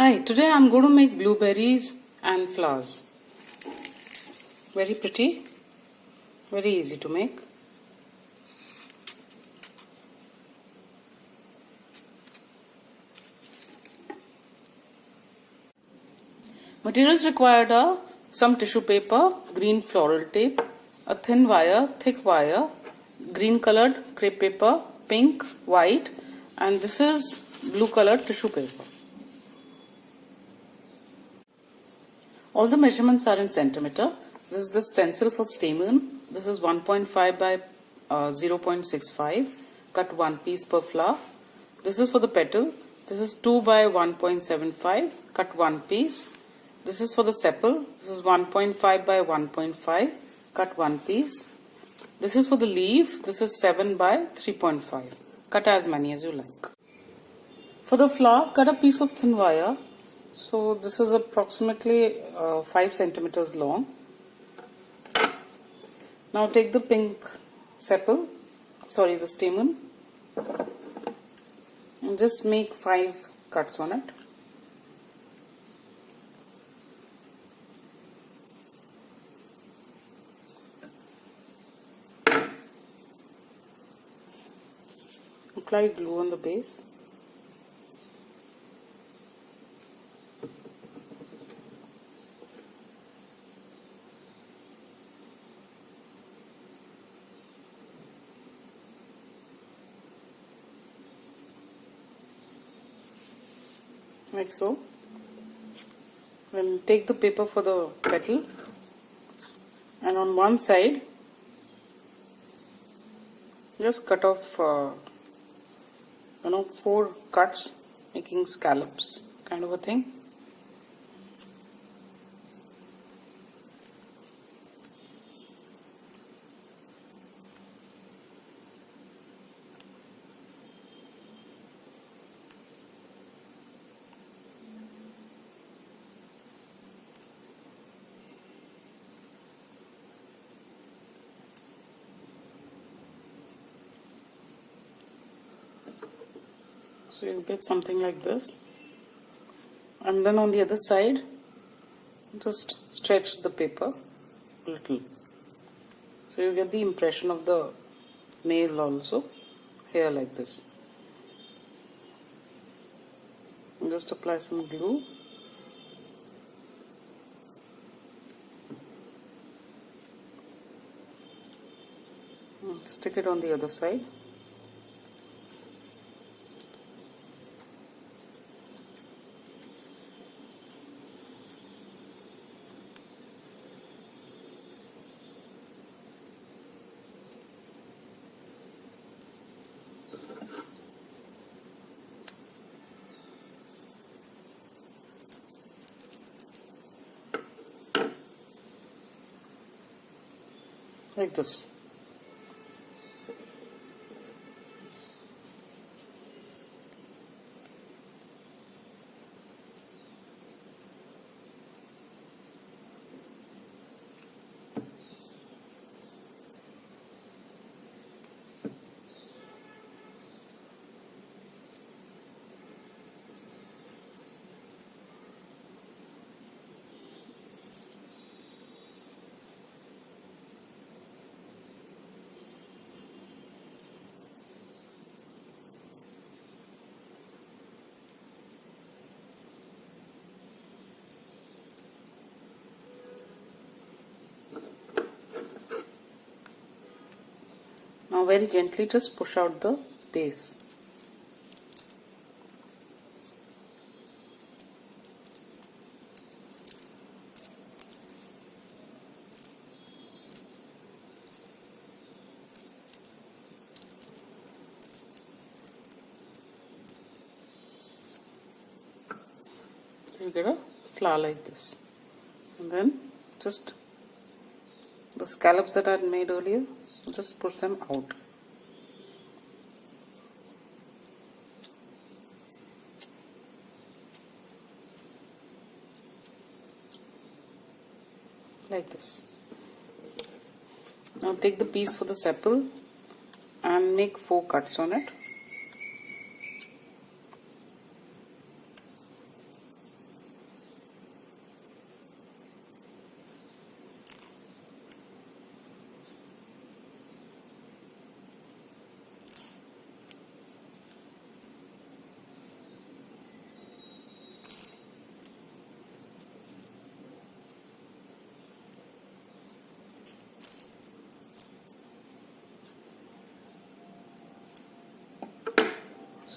Hi, today I'm going to make blueberries and flowers. Very pretty, very easy to make. Materials required are some tissue paper, green floral tape, a thin wire, thick wire, green colored crepe paper, pink, white, and this is blue colored tissue paper. All the measurements are in centimeter. This is the stencil for stamen. This is 1.5 by 0.65. Cut one piece per flower. This is for the petal. This is 2 by 1.75. Cut one piece. This is for the sepal. This is 1.5 by 1.5. Cut one piece. This is for the leaf. This is 7 by 3.5. Cut as many as you like. For the flower, cut a piece of thin wire. So this is approximately 5 centimeters long. Now take the pink sepal, the stamen, and just make 5 cuts on it. Apply glue on the base. Like so. Then take the paper for the petal, and on one side just cut off 4 cuts, making scallops kind of a thing. So you get something like this, and then on the other side just stretch the paper a little, so you get the impression of the nail also here like this. And just apply some glue. And stick it on the other side. Like this. Now very gently just push out the base. So you get a flower like this, and then just the scallops that I had made earlier, so just push them out. Like this. Now take the piece for the sepal and make 4 cuts on it.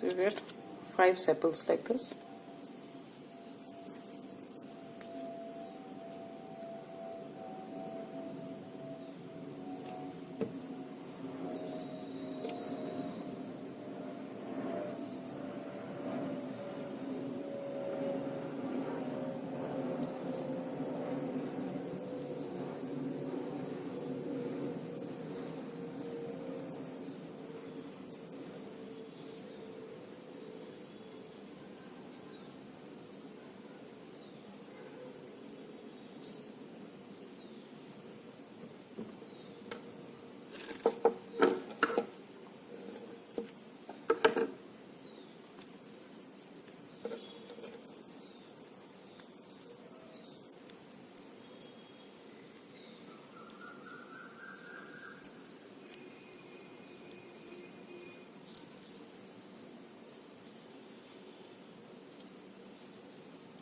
So you get 5 sepals like this.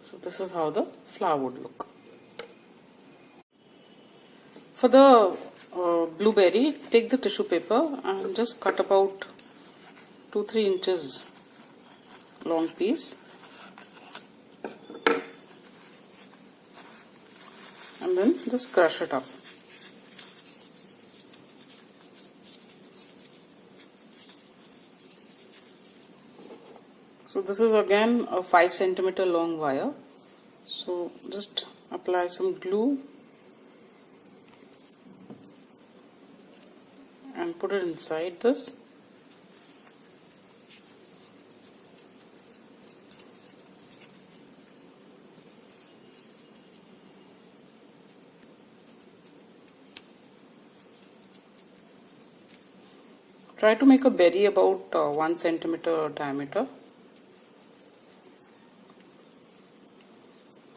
So this is how the flower would look. For the blueberry, take the tissue paper and just cut about 2-3 inches long piece, and then just crush it up. So this is again a 5 centimeter long wire. So just apply some glue and put it inside this. Try to make a berry about 1 centimeter diameter,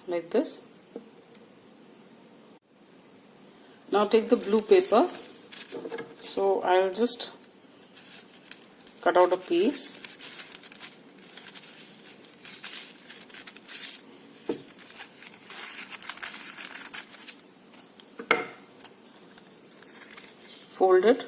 like this. Now take the blue paper. So I'll just cut out a piece. Fold it.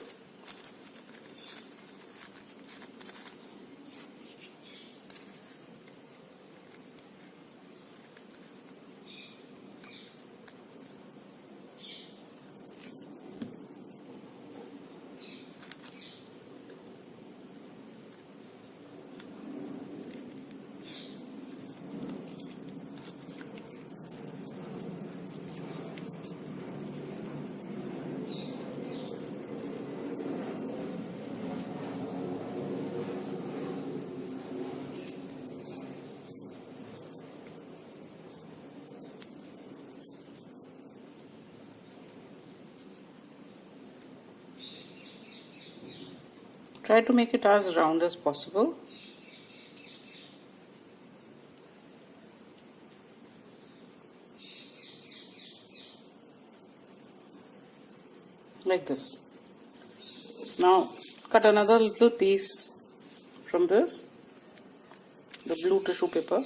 Try to make it as round as possible. Like this. Now cut another little piece from this, the blue tissue paper,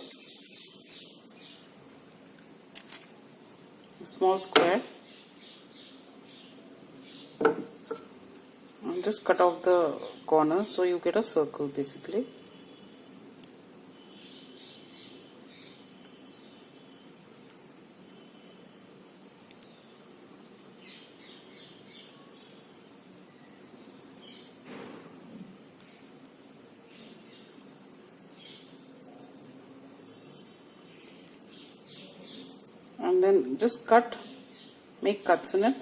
a small square, and just cut off the corners so you get a circle basically. And then just make cuts in it,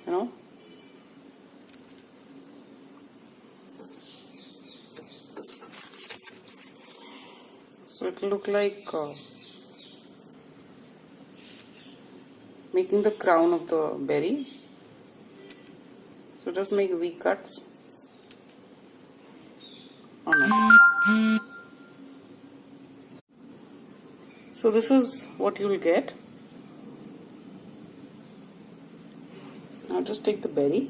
you know. So it will look like making the crown of the berry. So just make V cuts on it. So this is what you will get. Now just take the berry,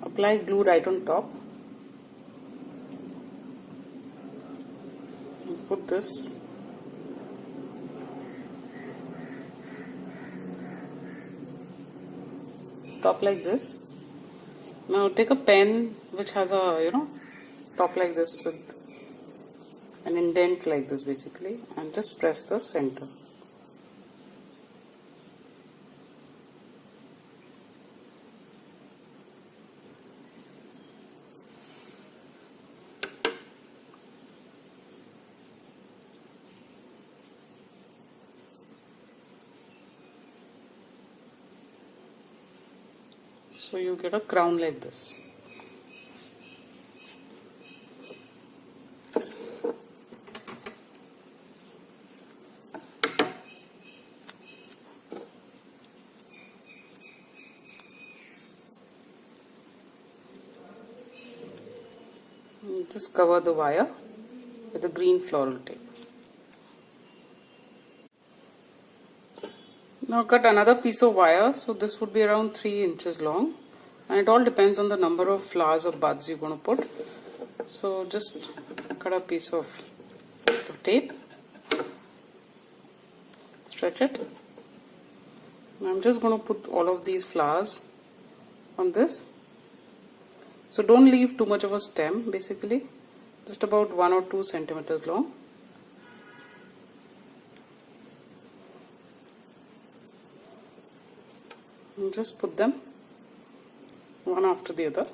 apply glue right on top, and put this top like this. Now take a pen which has a top like this with an indent like this basically, and just press the center. So you get a crown like this. And just cover the wire with the green floral tape. Now cut another piece of wire, so this would be around 3 inches long, and it all depends on the number of flowers or buds you're going to put. So just cut a piece of the tape, stretch it, and I'm just going to put all of these flowers on this. So don't leave too much of a stem, basically just about 1 or 2 centimeters long. And just put them one after the other.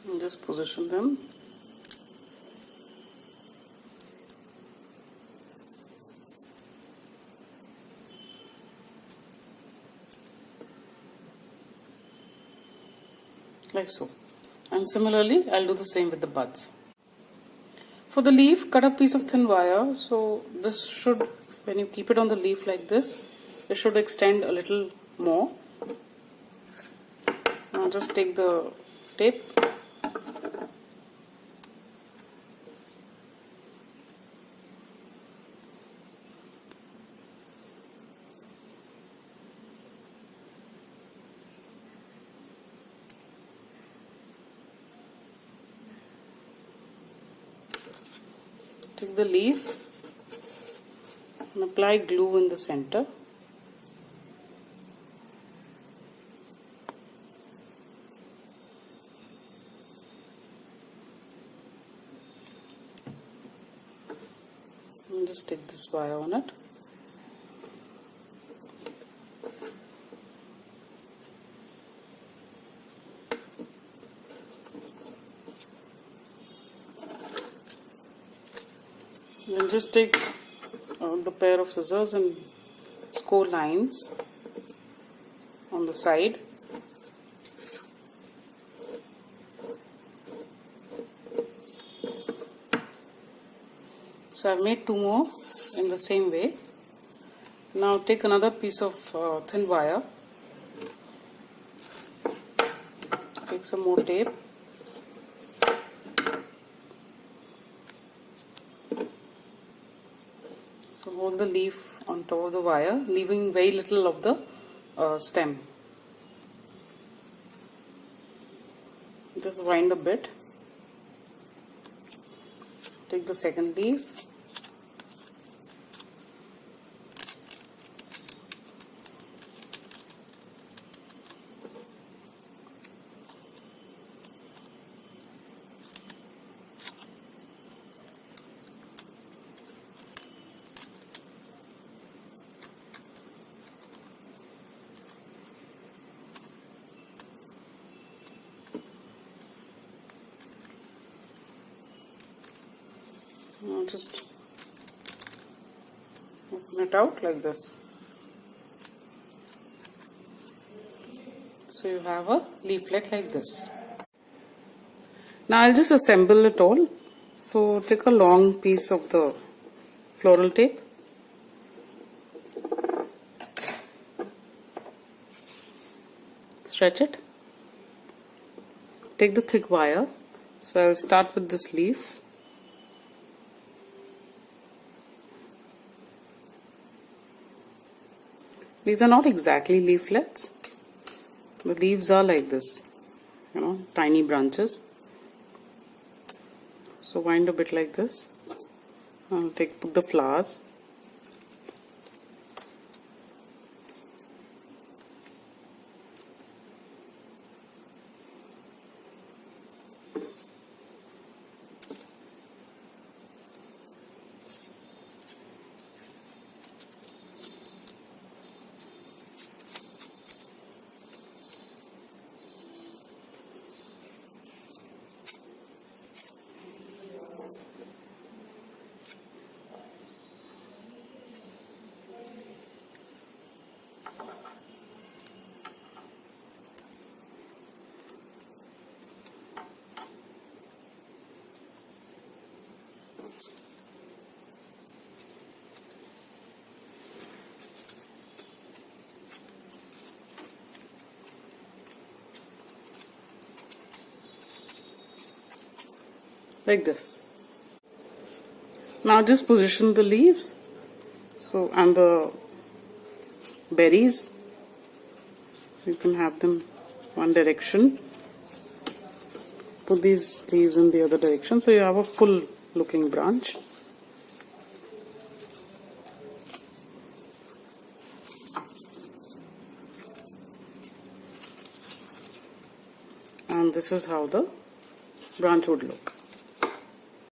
And just position them. Like so. And similarly, I'll do the same with the buds. For the leaf, cut a piece of thin wire. So this should, when you keep it on the leaf like this, it should extend a little more. Now just take the tape. Take the leaf and apply glue in the center. And just take this wire on it. Then just take the pair of scissors and score lines on the side. So I've made 2 more in the same way. Now take another piece of thin wire, take some more tape, so hold the leaf on top of the wire, leaving very little of the stem. Just wind a bit, take the second leaf, now just open it out like this. So you have a leaflet like this. Now I'll just assemble it all. So take a long piece of the floral tape, stretch it. Take the thick wire. So I'll start with this leaf. These are not exactly leaflets. The leaves are like this, tiny branches. So wind a bit like this. I'll put the flowers. Like this. Now just position the leaves, and the berries, you can have them one direction. Put these leaves in the other direction, so you have a full looking branch. And this is how the branch would look.